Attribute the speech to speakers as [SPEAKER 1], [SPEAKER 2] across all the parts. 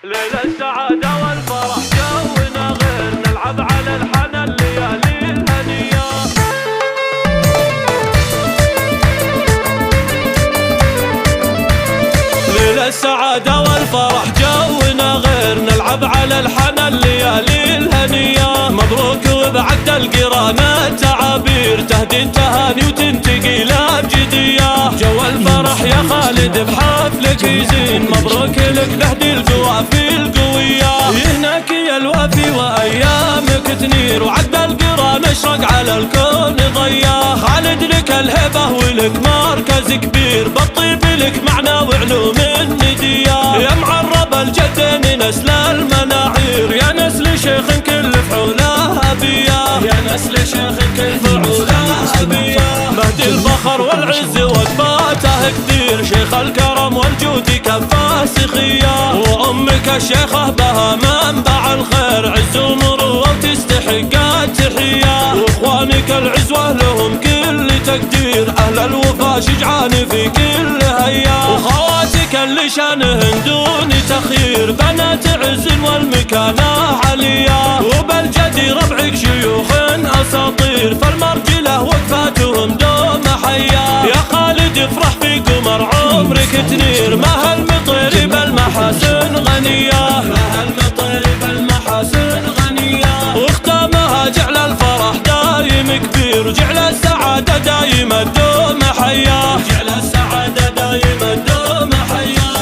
[SPEAKER 1] ليلة السعادة والفرح جونا غير، نلعب على الحنى الليالي الهنية. ليلة السعادة والفرح جونا غير، نلعب على الحنى الليالي الهنية. مبروك وبعد القرانة تعابير، تهدي تهاني وتنتقي لا بجدية. جو الفرح يا خالد بحفلك يزين، مبروك لك نهدي القوافي القوية. هناك يا الوافي وايامك تنير، وعد القران اشرق على الكون ضيا. خالد لك الهبة ولك مركز كبير، بالطيب لك معنى وعلوم الندية. يا معرب الجدين نسل المناعير، يا نسل شيخ كل فعوله أبية، يا نسل شيخ كل فعوله أبية. مهدي الفخر والعز وقفاته كثير، شيخ الكرم والجود كفاه سخية. وأمك الشيخة بها منبع الخير، عز ومروة وتستحق التحية. وإخوانك العزوة لهم كل تقدير، أهل الوفا شجعان في كل هيا. وخواتك اللي شانهن دون تخيير، بنات عز والمكانة عليا. وبالجدي ربعك شيوخ أساطير، فالمرجلة وقفاتهم دوم حيا. يا خالد افرح في قمر عمرك تنير، ما هالمطير بالمحاسن غنية، ما هالمطير بالمحاسن غنية. واختامها جعل الفرح دايم كبير، وجعل السعادة دايما دوم حيا، جعل السعادة دايما دوم حيا.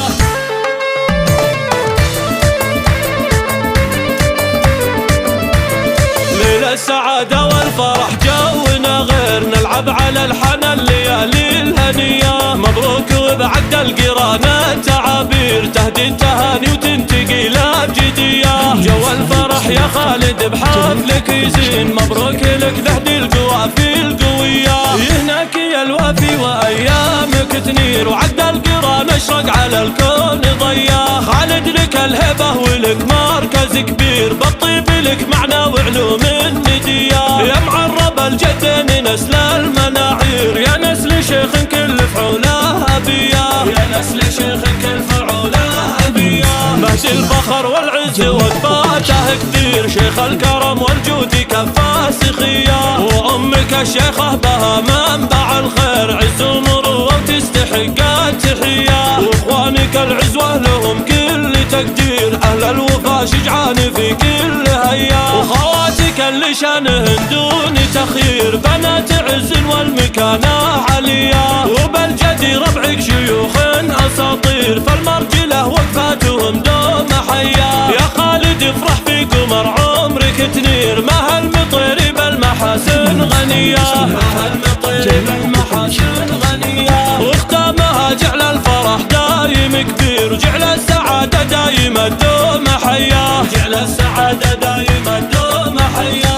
[SPEAKER 1] ليلة السعادة والفرح جونا غير، نلعب على الحنى الليالي الهنية. مبروك وبعد القرانة تعابير، تهدي التهاني وتنتقي لا بجدية. جو الفرح يا خالد بحفلك يزين، مبروك لك نهدي القوافي القوية. هناك يا الوافي وايامك تنير، وعد القران اشرق على الكون ضيا. خالد لك الهبة ولك مركز كبير، بالطيب لك معنى وعلوم الندية. يا معرب الجدين نسل المناعير، يا نسل شيخ كل فعوله أبية، يا نسل شيخ كل فعوله أبية. مهدي الفخر والعز وقفاته كثير، شيخ الكرم والجود كفاه سخية. وأمك الشيخة بها منبع الخير، عز ومروة وتستحق التحية. وإخوانك العزوة لهم كل تقدير، أهل الوفا شجعان في كل هيا. وخواتك اللي شانهن دون تخيير، بنات عز والمكانة عليا. وبالجدي ربعك شيوخ أساطير، فالمرجلة وقفاتهم دوم حيا. يا خالد افرح في قمر عمرك تنير، ما هالمطير بالمحاسن غنية، ما هالمطير بالمحاسن غنية. واختامها جعل الفرح دايم كبير، وجعل السعادة دايما دوم حيا، جعل السعادة دايما دوم حيا.